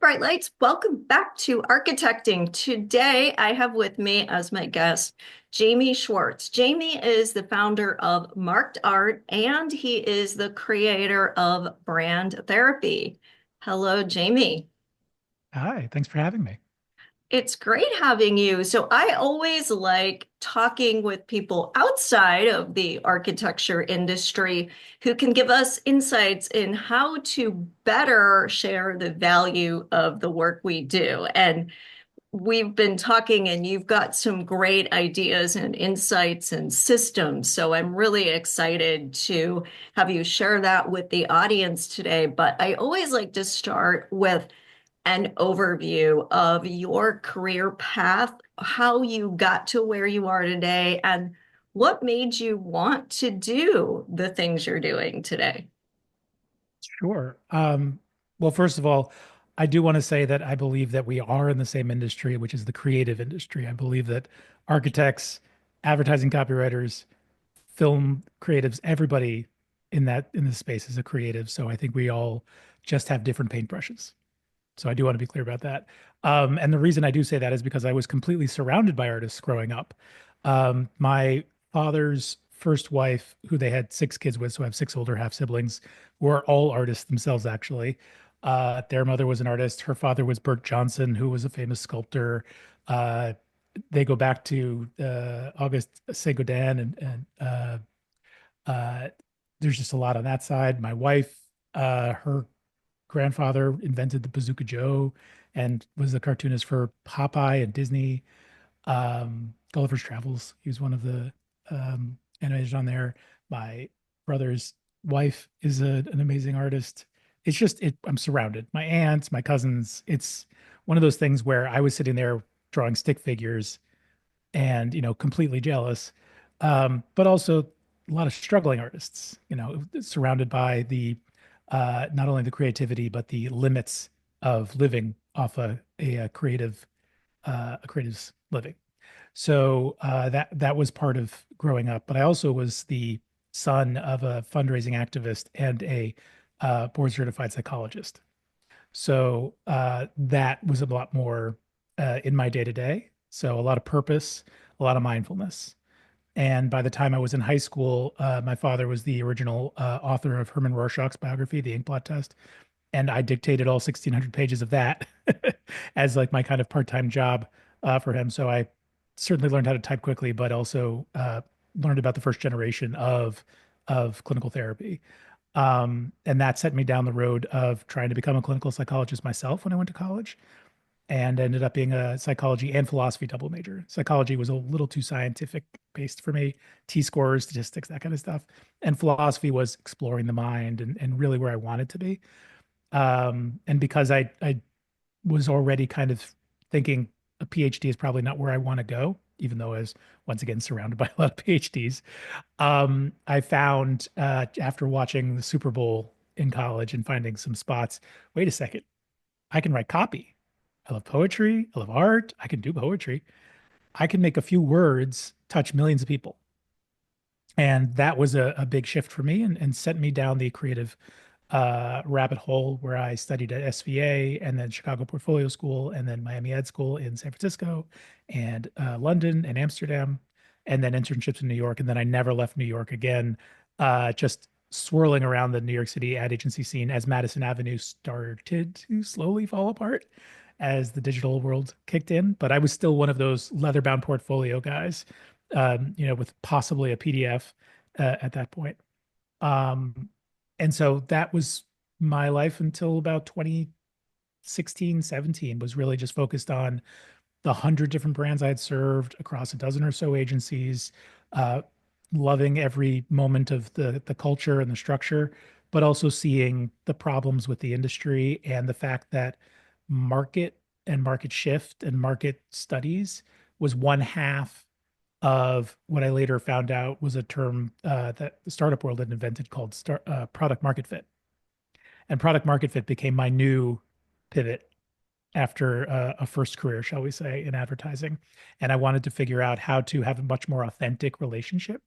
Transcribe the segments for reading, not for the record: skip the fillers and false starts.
bright lights. Welcome back to Architecting. Today, I have with me as my guest Jaime Schwarz. Jaime is the founder of Marked Art and he is the creator of Brand Therapy. Hello, Jaime. Hi, thanks for having me. It's great having you. So I always like talking with people outside of the architecture industry who can give us insights in how to better share the value of the work we do. And we've been talking and you've got some great ideas and insights and systems. So I'm really excited to have you share that with the audience today. But I always like to start with an overview of your career path, how you got to where you are today, and what made you want to do the things you're doing today. Sure. Well, first of all, I do want to say that I believe that we are in the same industry, which is the creative industry. I believe that architects, advertising copywriters, film creatives, everybody in this space is a creative. So I think we all just have different paintbrushes. So I do want to be clear about that. And the reason I do say that is because I was completely surrounded by artists growing up. My father's first wife, who they had six kids with, so I have six older half siblings, were all artists themselves, actually. Their mother was an artist. Her father was Bert Johnson, who was a famous sculptor. Uh, they go back to Auguste Saint-Gaudens, and there's just a lot on that side. My wife, her grandfather invented the Bazooka Joe and was the cartoonist for Popeye and Disney. Gulliver's Travels. He was one of the animators on there. My brother's wife is an amazing artist. It's just I'm surrounded. My aunts, my cousins. It's one of those things where I was sitting there drawing stick figures and completely jealous, but also a lot of struggling artists. Surrounded by the not only the creativity but the limits of living off a creative a creative's living. So that was part of growing up. But I also was the son of a fundraising activist and a board certified psychologist. So that was a lot more in my day to day. So a lot of purpose, a lot of mindfulness. And by the time I was in high school, my father was the original author of Herman Rorschach's biography, The Inkblot Test, and I dictated all 1,600 pages of that as like my kind of part-time job for him. So I certainly learned how to type quickly, but also learned about the first generation of clinical therapy. And that set me down the road of trying to become a clinical psychologist myself when I went to college, and ended up being a psychology and philosophy double major. Psychology was a little too scientific based for me, T-scores, statistics, that kind of stuff. And philosophy was exploring the mind and really where I wanted to be. And because I was already kind of thinking a PhD is probably not where I want to go, even though I was once again surrounded by a lot of PhDs. I found after watching the Super Bowl in college and finding some spots, wait a second, I can write copy. I love poetry. I love art. I can do poetry. I can make a few words touch millions of people. And that was a big shift for me and sent me down the creative rabbit hole where I studied at SVA and then Chicago Portfolio School and then Miami Ed School in San Francisco and London and Amsterdam and then internships in New York. And then I never left New York again, just swirling around the New York City ad agency scene as Madison Avenue started to slowly fall apart as the digital world kicked in. But I was still one of those leather bound portfolio guys, with possibly a PDF at that point. Um, and so that was my life until about 2016, 17 was really just focused on the 100 different brands I had served across a dozen or so agencies, uh, loving every moment of the culture and the structure, but also seeing the problems with the industry and the fact that market and market shift and market studies was one half of what I later found out was a term that the startup world had invented called product market fit. And product market fit became my new pivot after a first career, shall we say, in advertising. And I wanted to figure out how to have a much more authentic relationship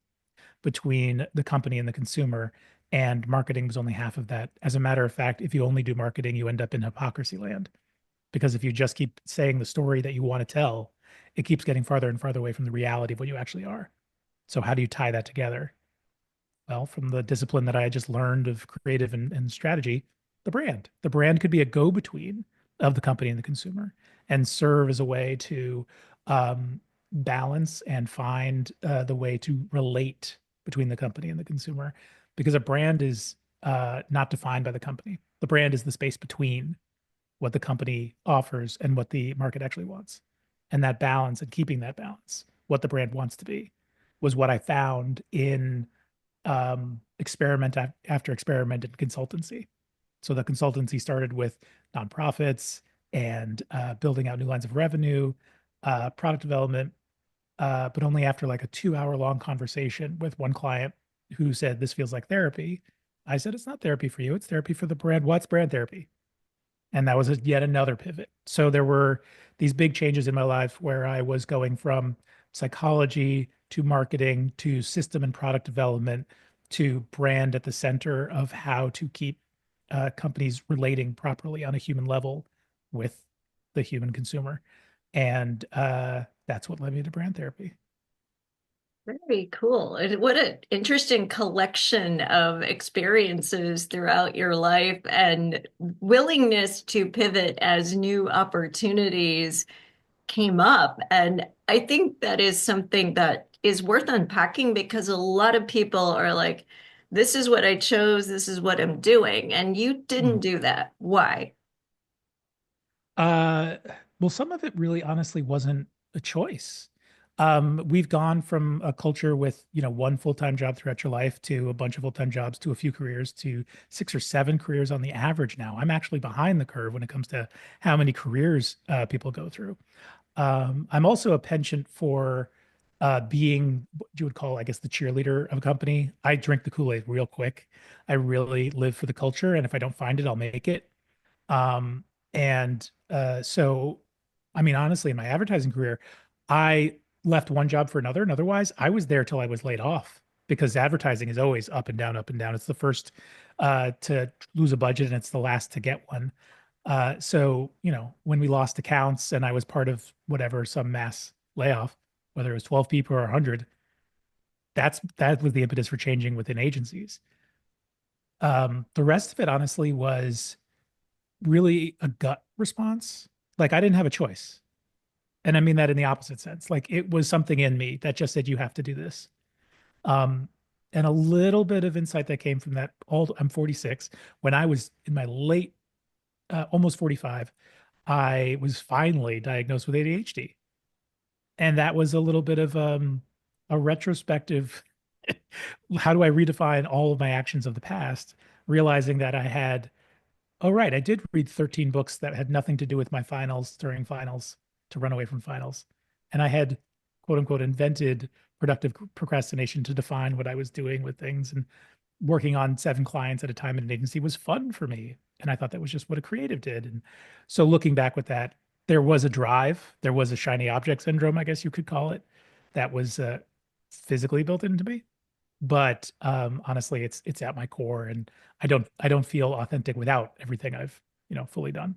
between the company and the consumer. And marketing was only half of that. As a matter of fact, if you only do marketing, you end up in hypocrisy land. because if you just keep saying the story that you want to tell, it keeps getting farther and farther away from the reality of what you actually are. So how do you tie that together? Well, from the discipline that I just learned of creative and strategy, the brand. The brand could be a go-between of the company and the consumer and serve as a way to balance and find the way to relate between the company and the consumer. Because a brand is not defined by the company. The brand is the space between what the company offers and what the market actually wants. And that balance and keeping that balance, what the brand wants to be, was what I found in experiment after experiment in consultancy. So the consultancy started with nonprofits and building out new lines of revenue, product development, but only after like a 2 hour long conversation with one client who said, "This feels like therapy." I said, "It's not therapy for you. It's therapy for the brand. What's brand therapy?" And that was yet another pivot. So there were these big changes in my life where I was going from psychology to marketing to system and product development to brand at the center of how to keep companies relating properly on a human level with the human consumer. And that's what led me to brand therapy. Very cool. And what an interesting collection of experiences throughout your life and willingness to pivot as new opportunities came up. And I think that is something that is worth unpacking because a lot of people are like, this is what I chose, this is what I'm doing. And you didn't Mhm. do that. Why? Uh, well, some of it really honestly wasn't a choice. We've gone from a culture with, one full-time job throughout your life to a bunch of full-time jobs to a few careers to 6 or 7 careers on the average now. I'm actually behind the curve when it comes to how many careers people go through. I'm also a penchant for being what you would call, I guess, the cheerleader of a company. I drink the Kool-Aid real quick. I really live for the culture, and if I don't find it, I'll make it. Um, and I mean, honestly, in my advertising career, I left one job for another. And otherwise, I was there till I was laid off because advertising is always up and down, up and down. It's the first to lose a budget and it's the last to get one. So, when we lost accounts and I was part of whatever, some mass layoff, whether it was 12 people or 100, that was the impetus for changing within agencies. The rest of it, honestly, was really a gut response. Like I didn't have a choice. And I mean that in the opposite sense. Like it was something in me that just said, you have to do this. Um, and a little bit of insight that came from that. I'm 46. When I was in my late, almost 45, I was finally diagnosed with ADHD. And that was a little bit of a retrospective. How do I redefine all of my actions of the past? Realizing that I had Oh, right. I did read 13 books that had nothing to do with my finals during finals to run away from finals. And I had, quote unquote, invented productive procrastination to define what I was doing with things. And working on 7 clients at a time in an agency was fun for me. And I thought that was just what a creative did. And so looking back with that, there was a drive, there was a shiny object syndrome, I guess you could call it, that was physically built into me. But honestly, it's at my core, and I don't feel authentic without everything I've fully done.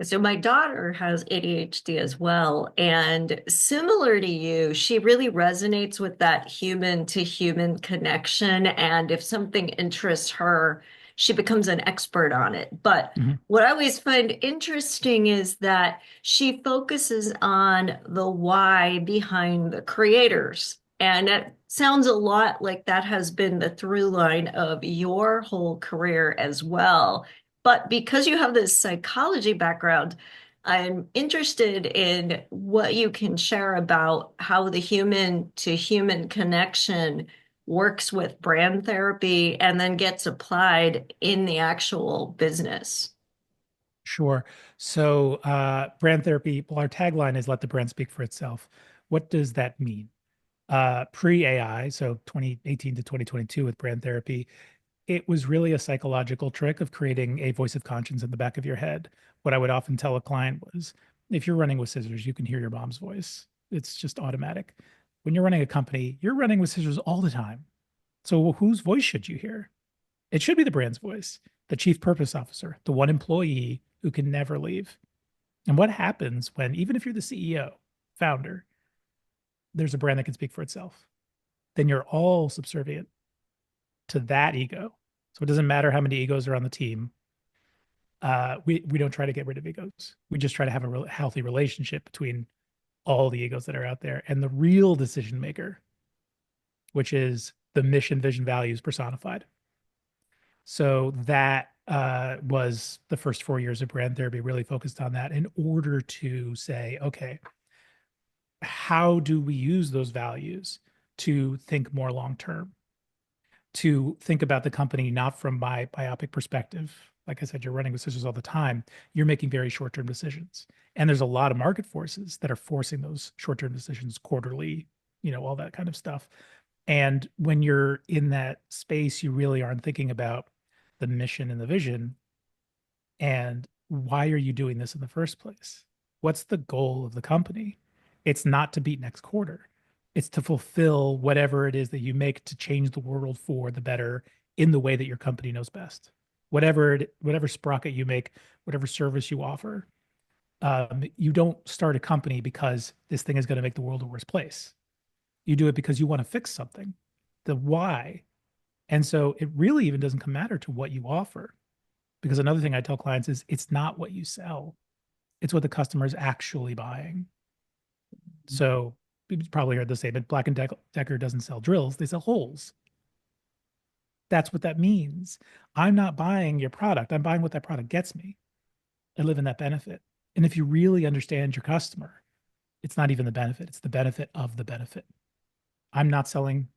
So my daughter has ADHD as well, and similar to you, she really resonates with that human to human connection. And if something interests her, she becomes an expert on it. But Mhm. what I always find interesting is that she focuses on the why behind the creators. And it sounds a lot like that has been the through line of your whole career as well. But because you have this psychology background, I'm interested in what you can share about how the human to human connection works with brand therapy and then gets applied in the actual business. Sure. So, brand therapy, well, our tagline is let the brand speak for itself. What does that mean? Pre-AI, so 2018 to 2022 with brand therapy, it was really a psychological trick of creating a voice of conscience in the back of your head. What I would often tell a client was, if you're running with scissors, you can hear your mom's voice. It's just automatic. When you're running a company, you're running with scissors all the time. So whose voice should you hear? It should be the brand's voice, the chief purpose officer, the one employee who can never leave. And what happens when, even if you're the CEO, founder, there's a brand that can speak for itself, then you're all subservient to that ego. So it doesn't matter how many egos are on the team. We don't try to get rid of egos. We just try to have a healthy relationship between all the egos that are out there and the real decision maker, which is the mission, vision, values personified. So that was the first 4 years of brand therapy, really focused on that in order to say, okay, how do we use those values to think more long term, to think about the company not from my myopic perspective. Like I said, you're running with scissors all the time. You're making very short term decisions. And there's a lot of market forces that are forcing those short term decisions quarterly, all that kind of stuff. And when you're in that space, you really aren't thinking about the mission and the vision and why are you doing this in the first place? What's the goal of the company? It's not to beat next quarter. It's to fulfill whatever it is that you make to change the world for the better in the way that your company knows best. Whatever sprocket you make, whatever service you offer, you don't start a company because this thing is going to make the world a worse place. You do it because you want to fix something, the why. And so it really even doesn't come matter to what you offer. Because another thing I tell clients is it's not what you sell, it's what the customer is actually buying. So you've probably heard the statement Black and Decker doesn't sell drills, they sell holes. That's what that means. I'm not buying your product, I'm buying what that product gets me. I live in that benefit. And if you really understand your customer, it's not even the benefit, it's the benefit of the benefit. I'm not selling,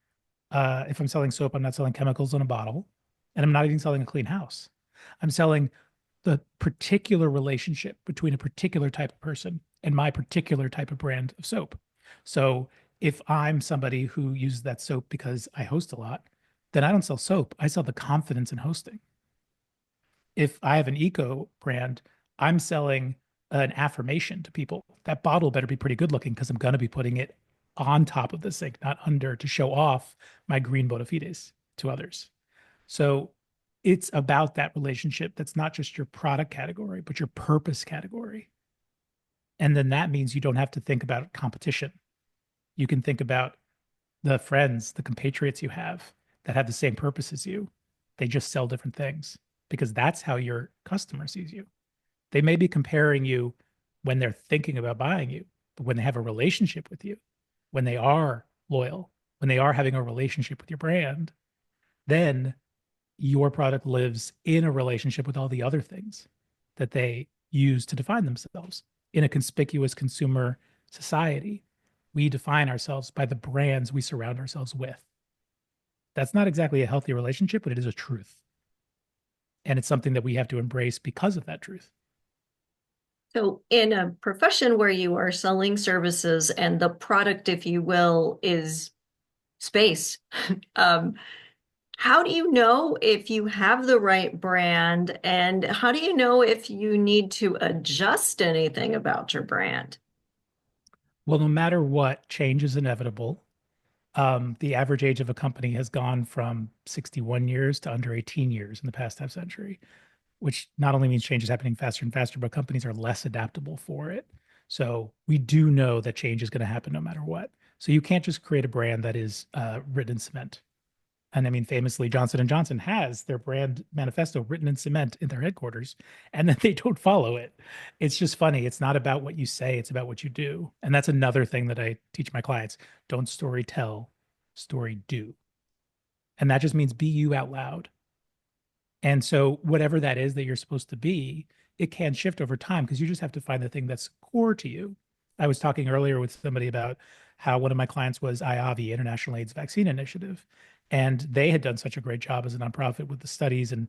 if I'm selling soap, I'm not selling chemicals in a bottle, and I'm not even selling a clean house. I'm selling the particular relationship between a particular type of person and my particular type of brand of soap. So if I'm somebody who uses that soap because I host a lot, then I don't sell soap. I sell the confidence in hosting. If I have an eco brand, I'm selling an affirmation to people. That bottle better be pretty good looking because I'm going to be putting it on top of the sink, not under, to show off my green bona fides to others. So it's about that relationship that's not just your product category, but your purpose category. And then that means you don't have to think about competition. You can think about the friends, the compatriots you have the same purpose as you. They just sell different things because that's how your customer sees you. They may be comparing you when they're thinking about buying you, but when they have a relationship with you, when they are loyal, when they are having a relationship with your brand, then your product lives in a relationship with all the other things that they use to define themselves. In a conspicuous consumer society, we define ourselves by the brands we surround ourselves with. That's not exactly a healthy relationship, but it is a truth. And it's something that we have to embrace because of that truth. So, in a profession where you are selling services and the product, if you will, is space, um, how do you know if you have the right brand? And how do you know if you need to adjust anything about your brand? Well, no matter what, change is inevitable. The average age of a company has gone from 61 years to under 18 years in the past half century, which not only means change is happening faster and faster, but companies are less adaptable for it. So we do know that change is going to happen no matter what. So you can't just create a brand that is written in cement. And I mean, famously, Johnson and Johnson has their brand manifesto written in cement in their headquarters, and then they don't follow it. It's just funny. It's not about what you say; it's about what you do. And that's another thing that I teach my clients: don't story tell, story do. And that just means be you out loud. And so, whatever that is that you're supposed to be, it can shift over time because you just have to find the thing that's core to you. I was talking earlier with somebody about how one of my clients was IAVI, International AIDS Vaccine Initiative, and they had done such a great job as a nonprofit with the studies and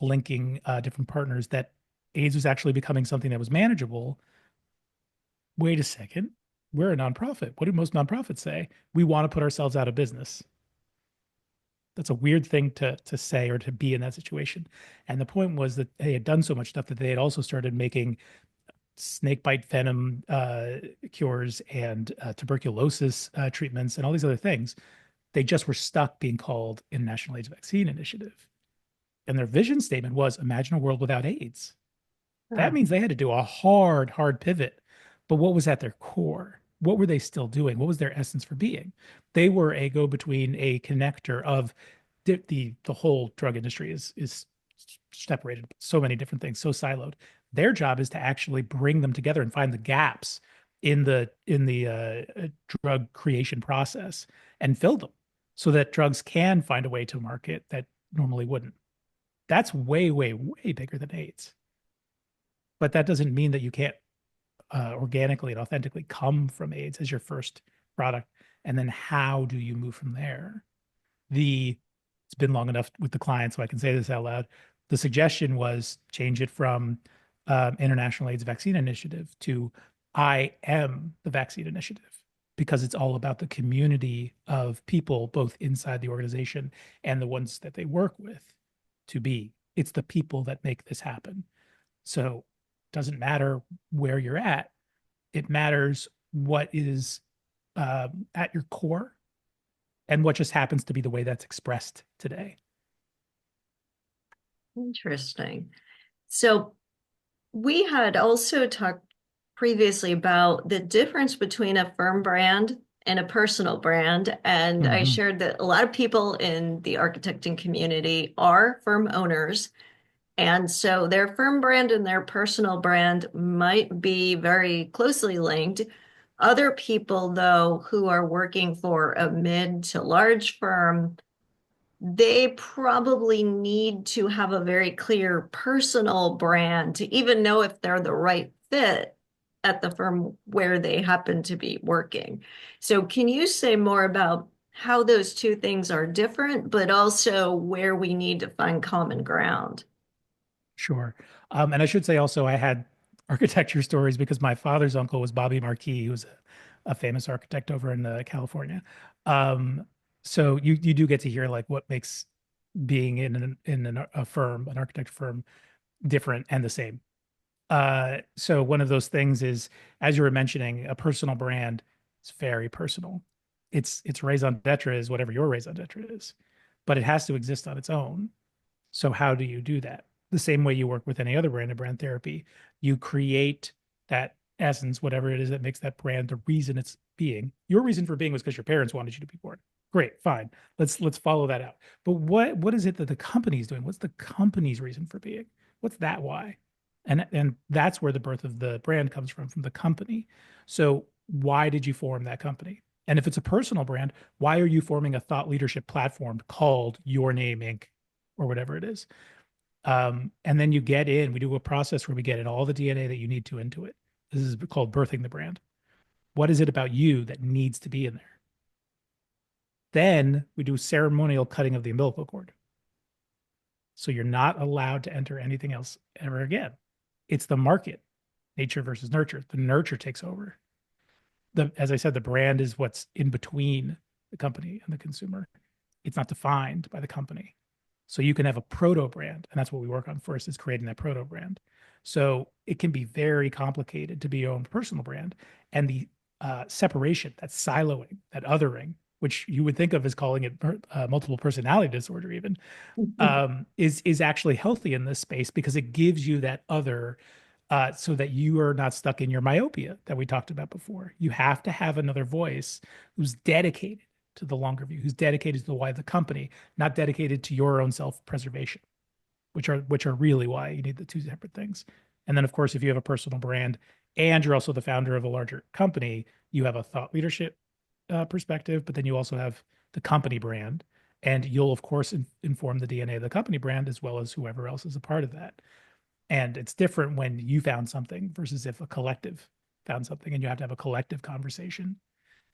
linking different partners that AIDS was actually becoming something that was manageable. Wait a second, we're a nonprofit. What do most nonprofits say? We want to put ourselves out of business. That's a weird thing to say or to be in that situation. And the point was that they had done so much stuff that they had also started making snake bite venom cures and tuberculosis treatments and all these other things. They just were stuck being called International AIDS Vaccine Initiative. And their vision statement was imagine a world without AIDS. That means they had to do a hard pivot. But what was at their core? What were they still doing? What was their essence for being? They were a go-between, a connector of the whole drug industry is separated, so many different things, so siloed. Their job is to actually bring them together and find the gaps in the drug creation process and fill them so that drugs can find a way to market that normally wouldn't. That's way bigger than AIDS. But that doesn't mean that you can't organically and authentically come from AIDS as your first product. And then how do you move from there? The It's been long enough with the client, so I can say this out loud. The suggestion was change it from International AIDS Vaccine Initiative to I am the vaccine initiative, because it's all about the community of people, both inside the organization and the ones that they work with to be. It's the people that make this happen. So it doesn't matter where you're at. It matters what is at your core and what just happens to be the way that's expressed today. Interesting. So we had also talked previously about the difference between a firm brand and a personal brand. And I Mm-hmm. shared that a lot of people in the architecting community are firm owners. And so their firm brand and their personal brand might be very closely linked. Other people, though, who are working for a mid to large firm, they probably need to have a very clear personal brand to even know if they're the right fit at the firm where they happen to be working. So, can you say more about how those two things are different, but also where we need to find common ground? Sure. And I should say also, I had architecture stories because my father's uncle was Bobby Marquis, who was a famous architect over in California. Um, so you do get to hear like what makes being a firm, an architect firm, different and the same. So one of those things is, as you were mentioning, a personal brand is very personal. Its raison d'etre is whatever your raison d'etre is, but it has to exist on its own. So how do you do that? The same way you work with any other brand of brand therapy, you create that essence, whatever it is that makes that brand the reason it's being. Your reason for being was because your parents wanted you to be born. Great, fine. Let's follow that out. But what is it that the company's doing? What's the company's reason for being? What's that why? And that's where the birth of the brand comes from the company. So why did you form that company? And if it's a personal brand, why are you forming a thought leadership platform called Your Name Inc. or whatever it is? And then you get in, we do a process where we get in all the DNA that you need to into it. This is called birthing the brand. What is it about you that needs to be in there? Then we do ceremonial cutting of the umbilical cord. So you're not allowed to enter anything else ever again. It's the market, nature versus nurture. The nurture takes over. As I said, the brand is what's in between the company and the consumer. It's not defined by the company. So you can have a proto brand, and that's what we work on first, is creating that proto brand. So it can be very complicated to be your own personal brand, and the separation, that siloing, that othering, which you would think of as calling it multiple personality disorder, even, is actually healthy in this space because it gives you that other, so that you are not stuck in your myopia that we talked about before. You have to have another voice who's dedicated to the longer view, who's dedicated to the why of the company, not dedicated to your own self-preservation, which are really why you need the two separate things. And then, of course, if you have a personal brand and you're also the founder of a larger company, you have a thought leadership perspective, but then you also have the company brand, and you'll of course inform the DNA of the company brand as well as whoever else is a part of that. And it's different when you found something versus if a collective found something, and you have to have a collective conversation.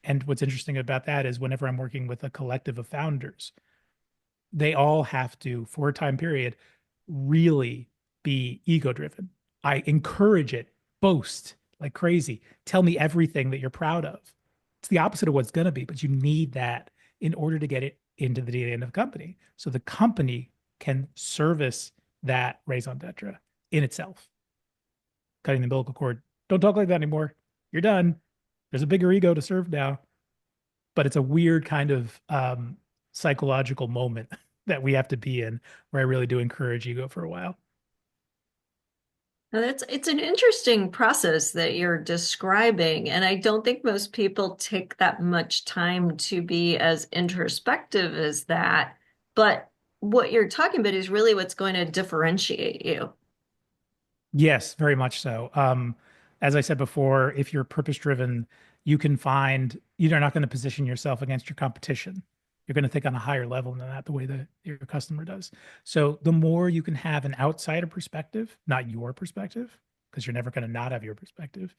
And what's interesting about that is whenever I'm working with a collective of founders, they all have to, for a time period, really be ego driven. I encourage it, boast like crazy, tell me everything that you're proud of. It's the opposite of what's going to be, but you need that in order to get it into the DNA of the company. So the company can service that raison d'etre in itself. Cutting the umbilical cord. Don't talk like that anymore. You're done. There's a bigger ego to serve now, but it's a weird kind of psychological moment that we have to be in where I really do encourage ego for a while. Now it's an interesting process that you're describing, and I don't think most people take that much time to be as introspective as that. But what you're talking about is really what's going to differentiate you. Yes, very much so. As I said before, if you're purpose driven, you can find you're not going to position yourself against your competition. You're going to think on a higher level than that, the way that your customer does. So the more you can have an outsider perspective, not your perspective, because you're never going to not have your perspective,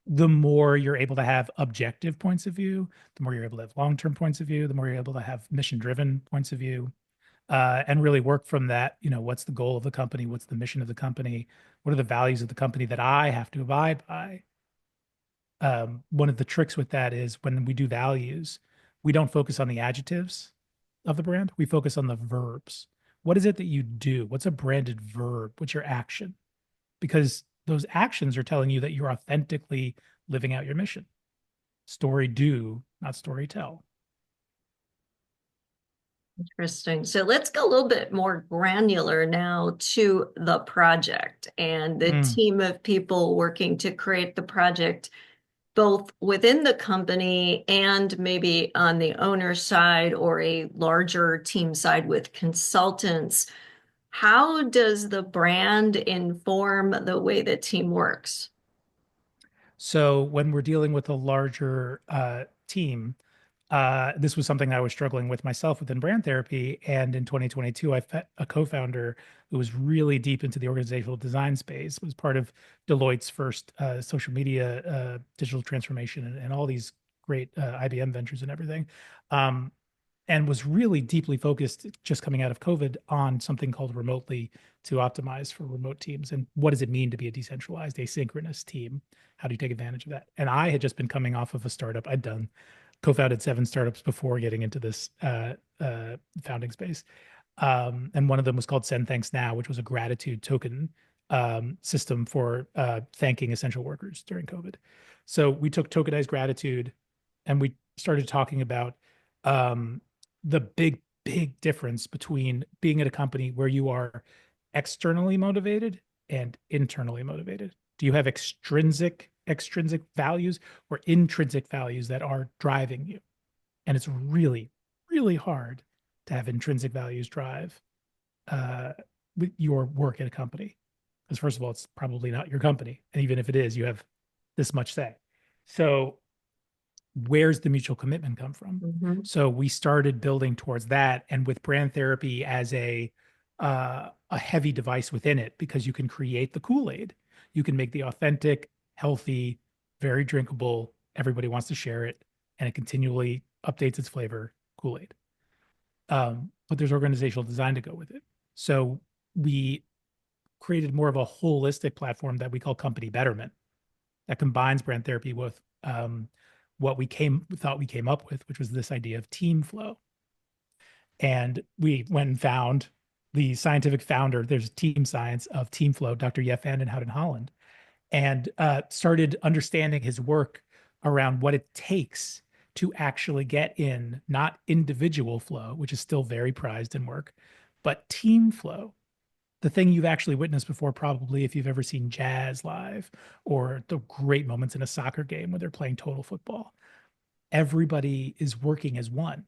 the more you're able to have objective points of view, the more you're able to have long-term points of view, the more you're able to have mission-driven points of view, and really work from that. What's the goal of the company? What's the mission of the company? What are the values of the company that I have to abide by? One of the tricks with that is when we do values, we don't focus on the adjectives of the brand. We focus on the verbs. What is it that you do? What's a branded verb? What's your action? Because those actions are telling you that you're authentically living out your mission. Story do, not story tell. Interesting. So let's go a little bit more granular now to the project and the Mm. team of people working to create the project, both within the company and maybe on the owner side or a larger team side with consultants. How does the brand inform the way the team works? So when we're dealing with a larger team, this was something I was struggling with myself within brand therapy. And in 2022, I met a co-founder who was really deep into the organizational design space, was part of Deloitte's first social media digital transformation and all these great IBM ventures and everything. Um, and was really deeply focused just coming out of COVID on something called remotely to optimize for remote teams. And what does it mean to be a decentralized, asynchronous team? How do you take advantage of that? And I had just been coming off of a startup. I'd done co-founded 7 startups before getting into this founding space. And one of them was called Send Thanks Now, which was a gratitude token system for thanking essential workers during COVID. So we took tokenized gratitude and we started talking about um, the big difference between being at a company where you are externally motivated and internally motivated. Do you have extrinsic values or intrinsic values that are driving you? And it's really hard to have intrinsic values drive uh, your work at a company. Because first of all, it's probably not your company, and even if it is, you have this much say. So where's the mutual commitment come from? Mhm. So we started building towards that, and with brand therapy as a heavy device within it, because you can create the Kool-Aid, you can make the authentic, healthy, very drinkable. Everybody wants to share it, and it continually updates its flavor Kool-Aid. But there's organizational design to go with it. So we created more of a holistic platform that we call Company Betterment that combines brand therapy with what we came up with, which was this idea of team flow. And we went and found the scientific founder, there's team science of team flow, Dr. Jeff van den Hout in Holland, and started understanding his work around what it takes to actually get in not individual flow, which is still very prized in work, but team flow, the thing you've actually witnessed before, probably if you've ever seen jazz live or the great moments in a soccer game where they're playing total football. Everybody is working as one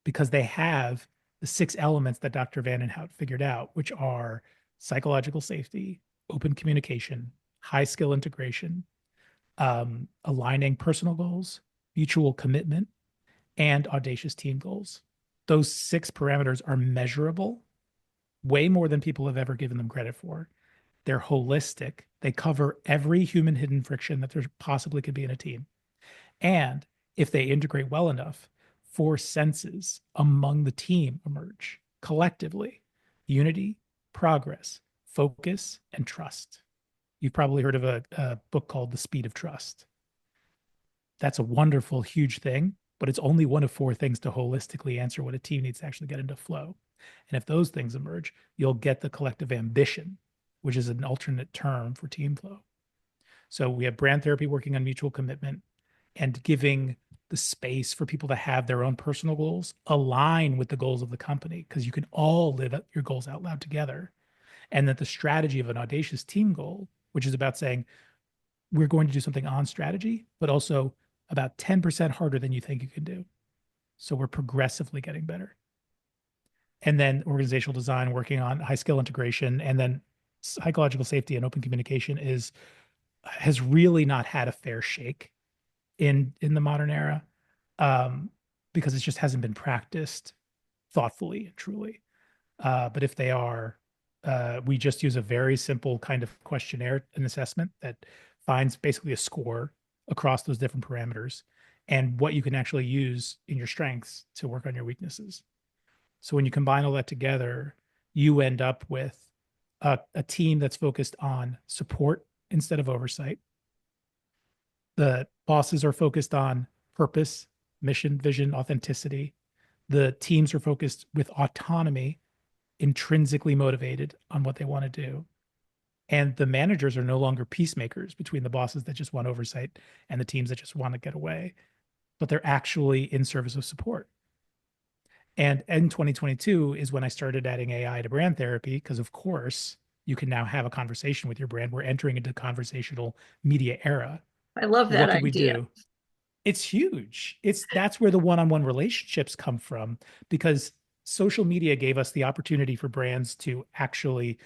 because they have the 6 elements that Dr. Van den Hout figured out, which are psychological safety, open communication, high skill integration, aligning personal goals, mutual commitment, and audacious team goals. Those 6 parameters are measurable, way more than people have ever given them credit for. They're holistic. They cover every human hidden friction that there possibly could be in a team. And if they integrate well enough, 4 senses among the team emerge collectively: unity, progress, focus, and trust. You've probably heard of a book called The Speed of Trust. That's a wonderful, huge thing, but it's only one of 4 things to holistically answer what a team needs to actually get into flow. And if those things emerge, you'll get the collective ambition, which is an alternate term for team flow. So we have brand therapy working on mutual commitment and giving the space for people to have their own personal goals align with the goals of the company, because you can all live your goals out loud together. And that the strategy of an audacious team goal, which is about saying, we're going to do something on strategy, but also about 10% harder than you think you can do. So we're progressively getting better. And then organizational design, working on high skill integration, and then psychological safety and open communication is has really not had a fair shake in the modern era, um, because it just hasn't been practiced thoughtfully and truly. But if they are, we just use a very simple kind of questionnaire and assessment that finds basically a score across those different parameters and what you can actually use in your strengths to work on your weaknesses. So when you combine all that together, you end up with a team that's focused on support instead of oversight. The bosses are focused on purpose, mission, vision, authenticity. The teams are focused with autonomy, intrinsically motivated on what they want to do. And the managers are no longer peacemakers between the bosses that just want oversight and the teams that just want to get away, but they're actually in service of support. And in 2022 is when I started adding AI to brand therapy, because of course you can now have a conversation with your brand. We're entering into the conversational media era. I love that What could we idea. do? It's huge. That's where the one-on-one relationships come from, because social media gave us the opportunity for brands to actually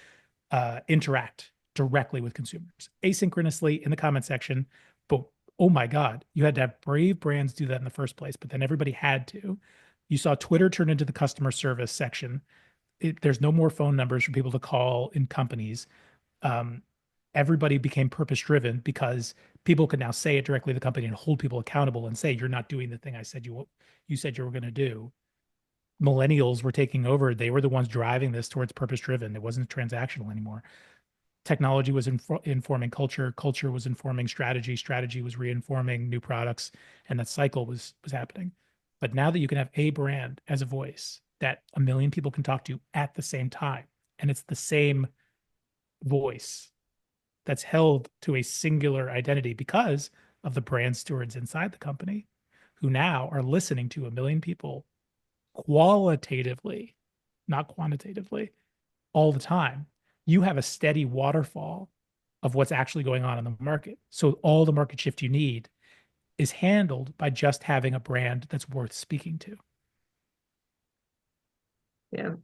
interact directly with consumers asynchronously in the comment section. But oh my God, you had to have brave brands do that in the first place, but then everybody had to. You saw Twitter turn into the customer service section. There's no more phone numbers for people to call in companies. Um, Everybody became purpose driven because people could now say it directly to the company and hold people accountable and say, you're not doing the thing I said you said you were going to do. Millennials were taking over. They were the ones driving this towards purpose driven. It wasn't transactional anymore. Technology was informing culture. Culture was informing strategy. Strategy was reinforming new products, and that cycle was happening. But now that you can have a brand as a voice that a million people can talk to at the same time, and it's the same voice that's held to a singular identity because of the brand stewards inside the company who now are listening to a million people qualitatively, not quantitatively, all the time. You have a steady waterfall of what's actually going on in the market. So all the market shift you need is handled by just having a brand that's worth speaking to. Yeah.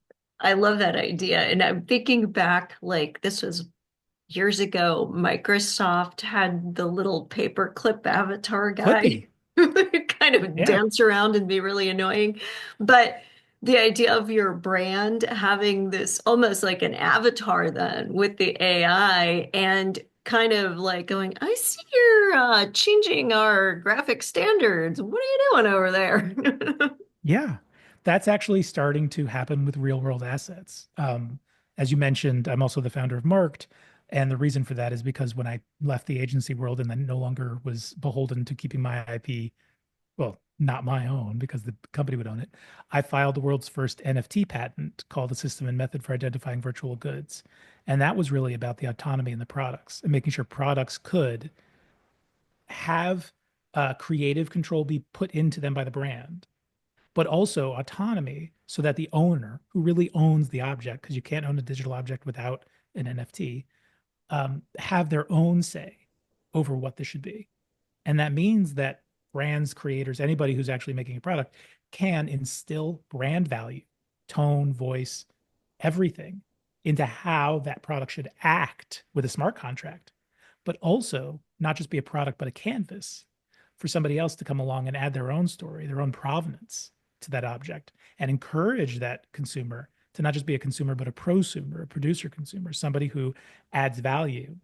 I love that idea. And I'm thinking back, like this was years ago, Microsoft had the little paperclip avatar guy Clippy. who would kind of Yeah. dance around and be really annoying. But the idea of your brand having this almost like an avatar then with the AI and kind of like going, I see you're changing our graphic standards. What are you doing over there? Yeah. That's actually starting to happen with real world assets. As you mentioned, I'm also the founder of Marked. And the reason for that is because when I left the agency world and then no longer was beholden to keeping my IP, well, not my own because the company would own it, I filed the world's first NFT patent called the System and Method for Identifying Virtual Goods. And that was really about the autonomy in the products and making sure products could have creative control be put into them by the brand, but also autonomy so that the owner, who really owns the object, because you can't own a digital object without an NFT, have their own say over what this should be. And that means that brands, creators, anybody who's actually making a product can instill brand value, tone, voice, everything into how that product should act with a smart contract, but also not just be a product, but a canvas for somebody else to come along and add their own story, their own provenance to that object and encourage that consumer to not just be a consumer, but a prosumer, a producer consumer, somebody who adds value,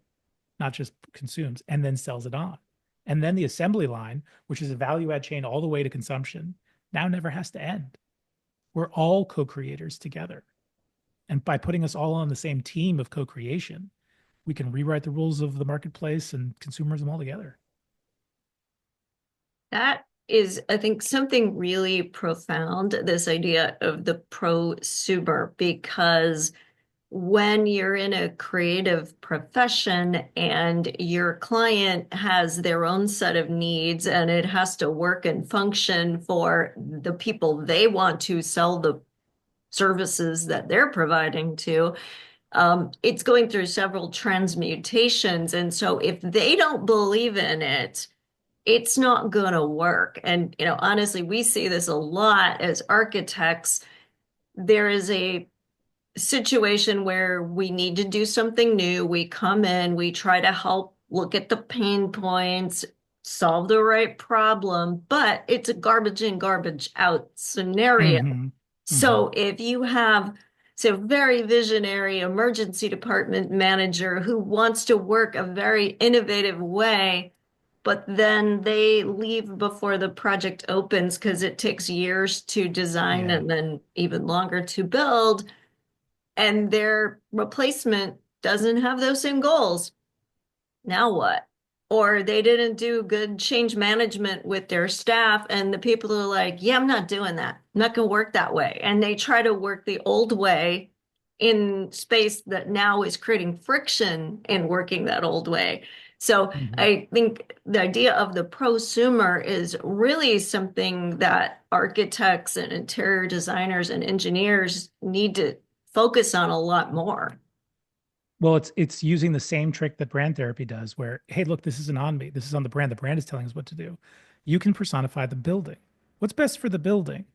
not just consumes and then sells it on. And then the assembly line, which is a value add chain all the way to consumption, now never has to end. We're all co creators together. And by putting us all on the same team of co creation, we can rewrite the rules of the marketplace and consumerism altogether. That is, I think, something really profound, this idea of the prosumer, because when you're in a creative profession and your client has their own set of needs and it has to work and function for the people they want to sell the services that they're providing to, It's going through several transmutations. And so if they don't believe in it, it's not going to work. And, honestly, we see this a lot as architects. There is a situation where we need to do something new. We come in, we try to help look at the pain points, solve the right problem, but it's a garbage in, garbage out scenario. Hmm. Hmm. So if you have very visionary emergency department manager who wants to work a very innovative way, but then they leave before the project opens because it takes years to design Yeah. and then even longer to build, and their replacement doesn't have those same goals. Now what? Or they didn't do good change management with their staff, and the people are like, yeah, I'm not doing that. I'm not going to work that way. And they try to work the old way in space that now is creating friction in working that old way. So Hmm. I think the idea of the prosumer is really something that architects and interior designers and engineers need to focus on a lot more. Well, it's using the same trick that brand therapy does, where, hey, look, this isn't on me. This is on the brand. The brand is telling us what to do. You can personify the building. What's best for the building?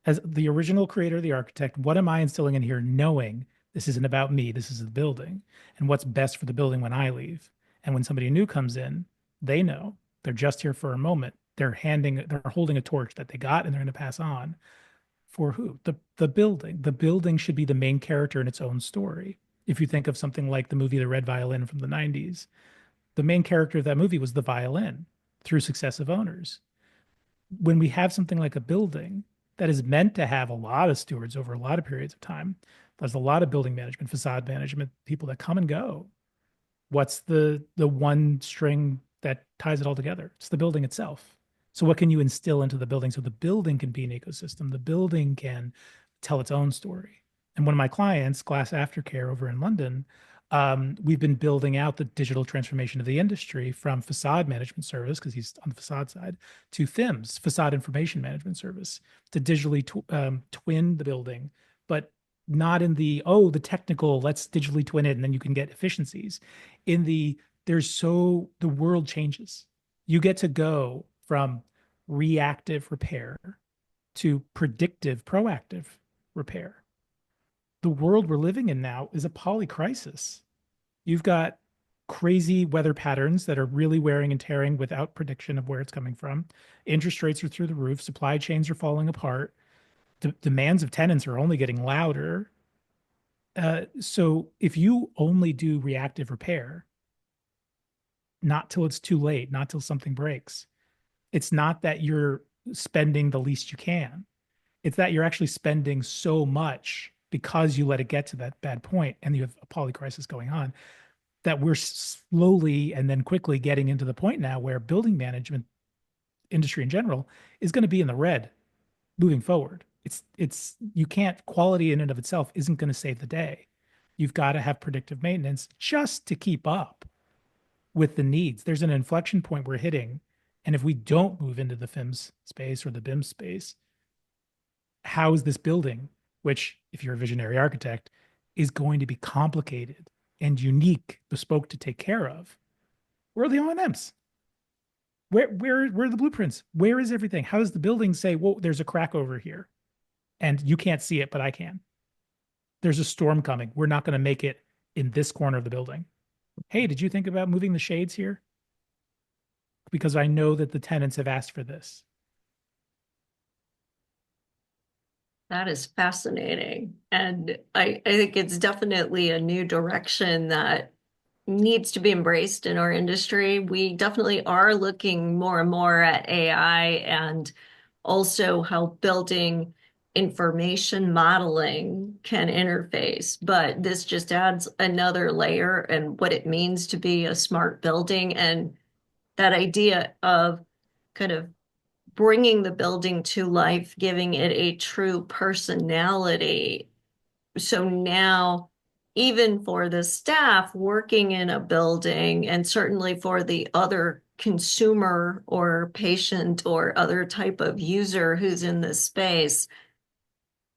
As the original creator, the architect, what am I instilling in here, knowing this isn't about me, this is the building, and what's best for the building when I leave? And when somebody new comes in, they know they're just here for a moment. They're holding a torch that they got and they're going to pass on. For who? The building. The building should be the main character in its own story. If you think of something like the movie The Red Violin from the 90s, the main character of that movie was the violin through successive owners. When we have something like a building that is meant to have a lot of stewards over a lot of periods of time, there's a lot of building management, facade management, people that come and go. What's the one string that ties it all together? It's the building itself. So what can you instill into the building so the building can be an ecosystem? The building can tell its own story. And one of my clients, Glass Aftercare over in London, we've been building out the digital transformation of the industry from facade management service, because he's on the facade side, to FIMS, facade information management service, to digitally twin the building, but not in the technical, let's digitally twin it and then you can get efficiencies. In the world changes. You get to go from reactive repair to predictive, proactive repair. The world we're living in now is a polycrisis. You've got crazy weather patterns that are really wearing and tearing without prediction of where it's coming from. Interest rates are through the roof. Supply chains are falling apart. Demands of tenants are only getting louder. So if you only do reactive repair, not till it's too late, not till something breaks, it's not that you're spending the least you can. It's that you're actually spending so much because you let it get to that bad point and you have a poly crisis going on, that we're slowly and then quickly getting into the point now where building management industry in general is going to be in the red moving forward. It's you can't, quality in and of itself isn't going to save the day. You've got to have predictive maintenance just to keep up with the needs. There's an inflection point we're hitting. And if we don't move into the FIMS space or the BIM space, how is this building, which, if you're a visionary architect, is going to be complicated and unique, bespoke to take care of? Where are the O&Ms? Where are the blueprints? Where is everything? How does the building say, well, there's a crack over here and you can't see it, but I can? There's a storm coming. We're not going to make it in this corner of the building. Hey, did you think about moving the shades here? Because I know that the tenants have asked for this. That is fascinating. And I think it's definitely a new direction that needs to be embraced in our industry. We definitely are looking more and more at AI and also how building information modeling can interface. But this just adds another layer and what it means to be a smart building, and that idea of kind of bringing the building to life, giving it a true personality. So now, even for the staff working in a building, and certainly for the other consumer or patient or other type of user who's in this space,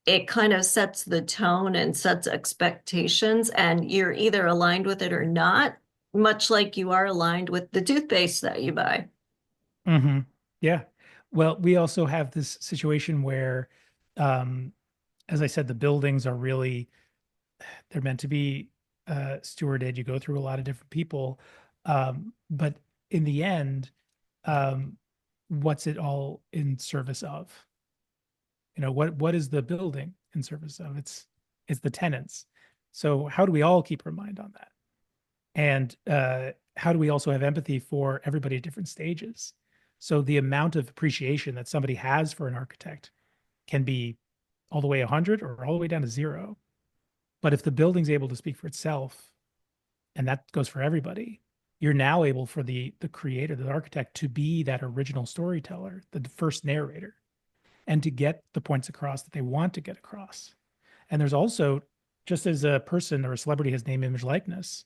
it kind of sets the tone and sets expectations, and you're either aligned with it or not, much like you are aligned with the toothpaste that you buy. Hmm. Yeah. Well, we also have this situation where, um, as I said, the buildings are really, they're meant to be stewarded. You go through a lot of different people. But in the end, um, what's it all in service of? What is the building in service of? It's the tenants. So how do we all keep our mind on that? And how do we also have empathy for everybody at different stages? So the amount of appreciation that somebody has for an architect can be all the way 100 or all the way down to zero. But if the building's able to speak for itself, and that goes for everybody, you're now able for the creator, the architect, to be that original storyteller, the first narrator, and to get the points across that they want to get across. And there's also, just as a person or a celebrity has name, image, likeness,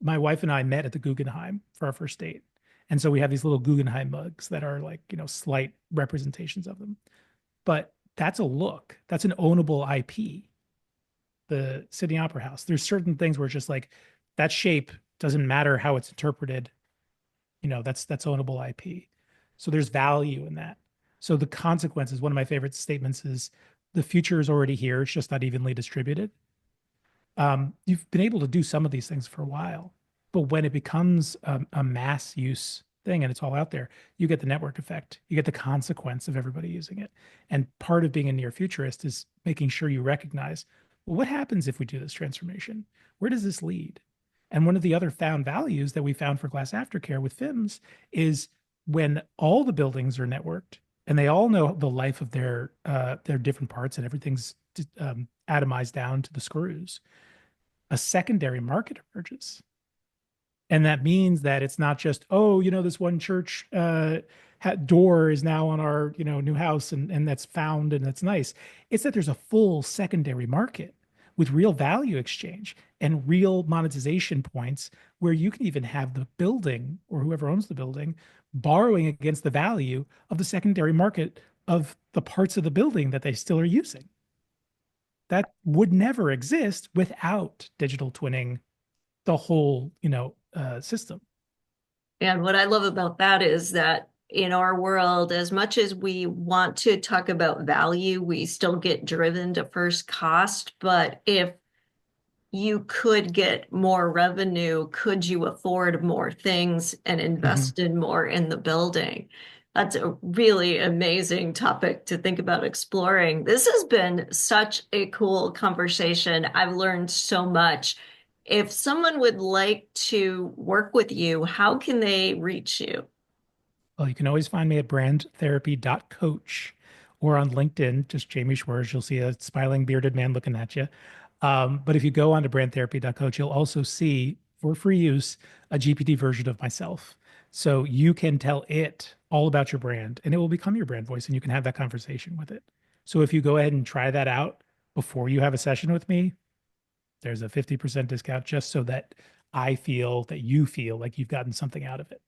my wife and I met at the Guggenheim for our first date. And so we have these little Guggenheim mugs that are like, slight representations of them. But that's a look. That's an ownable IP, the Sydney Opera House. There's certain things where it's just like that shape doesn't matter how it's interpreted. That's ownable IP. So there's value in that. So the consequences, one of my favorite statements is the future is already here. It's just not evenly distributed. You've been able to do some of these things for a while, but when it becomes a mass use thing and it's all out there, you get the network effect. You get the consequence of everybody using it. And part of being a near futurist is making sure you recognize, well, what happens if we do this transformation? Where does this lead? And one of the other found values that we found for glass aftercare with FIMS is when all the buildings are networked and they all know the life of their different parts and everything's atomized down to the screws, a secondary market emerges. And that means that it's not just, oh, this one church door is now on our, new house and that's found and that's nice. It's that there's a full secondary market with real value exchange and real monetization points where you can even have the building or whoever owns the building borrowing against the value of the secondary market of the parts of the building that they still are using. That would never exist without digital twinning the whole, system. And what I love about that is that in our world, as much as we want to talk about value, we still get driven to first cost. But if you could get more revenue, could you afford more things and Mhm. invest in more in the building? That's a really amazing topic to think about exploring. This has been such a cool conversation. I've learned so much. If someone would like to work with you, how can they reach you? Well, you can always find me at brandtherapy.coach or on LinkedIn, just Jaime Schwarz. You'll see a smiling bearded man looking at you. But if you go on to brandtherapy.coach, you'll also see for free use a GPT version of myself. So you can tell it all about your brand and it will become your brand voice and you can have that conversation with it. So if you go ahead and try that out before you have a session with me, there's a 50% discount just so that I feel that you feel like you've gotten something out of it.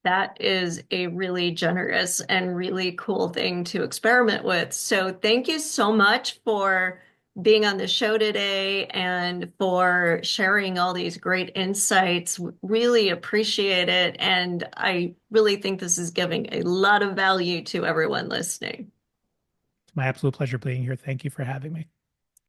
That is a really generous and really cool thing to experiment with. So, thank you so much for being on the show today and for sharing all these great insights. Really appreciate it. And I really think this is giving a lot of value to everyone listening. It's my absolute pleasure being here. Thank you for having me.